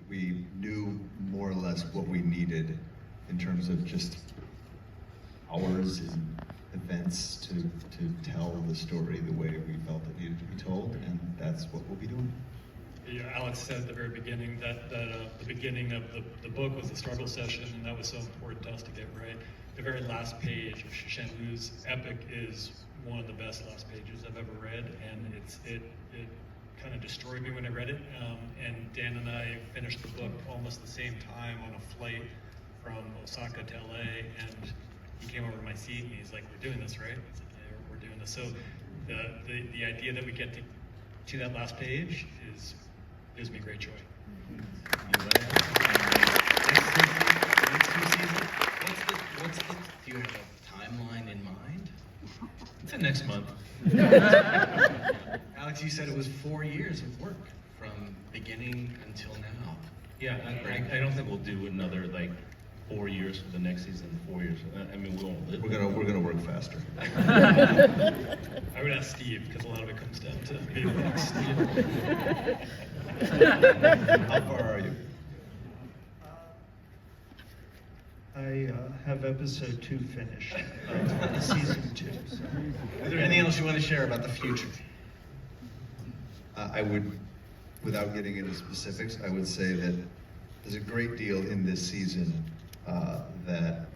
We knew more or less what we needed in terms of just hours and events to tell the story the way we felt it needed to be told, and that's what we'll be doing. Yeah, Alex said at the very beginning that the beginning of the book was a struggle session, and that was so important to us to get right. The very last page of Shen Lu's epic is one of the best last pages I've ever read, and it kind of destroyed me when I read it. And Dan and I finished the book almost the same time on a flight from Osaka to LA, and he came over to my seat and he's like, "We're doing this, right?" I was like, "Yeah, we're doing this." So the idea that we get to see that last page gives me great joy. Do you have a timeline in mind? It's next month. Alex, you said it was 4 years of work from beginning until now. Yeah, I don't think we'll do another like 4 years for the next season. 4 years. I mean, we won't live. We're gonna work faster. I would ask Steve, because a lot of it comes down to me. How far are you? I have episode 2 finished, season 2. So. Is there anything else you want to share about the future? I would, without getting into specifics, I would say that there's a great deal in this season that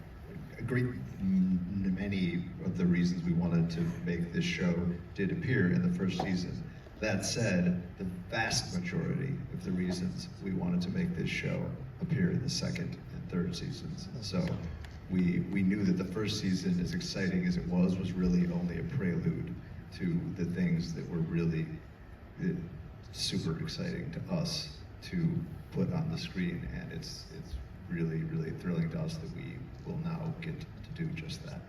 many of the reasons we wanted to make this show did appear in the first season. That said, the vast majority of the reasons we wanted to make this show appear in the second and third seasons. So we knew that the first season, as exciting as it was really only a prelude to the things that were really super exciting to us to put on the screen, and it's really, really thrilling to us that we will now get to do just that.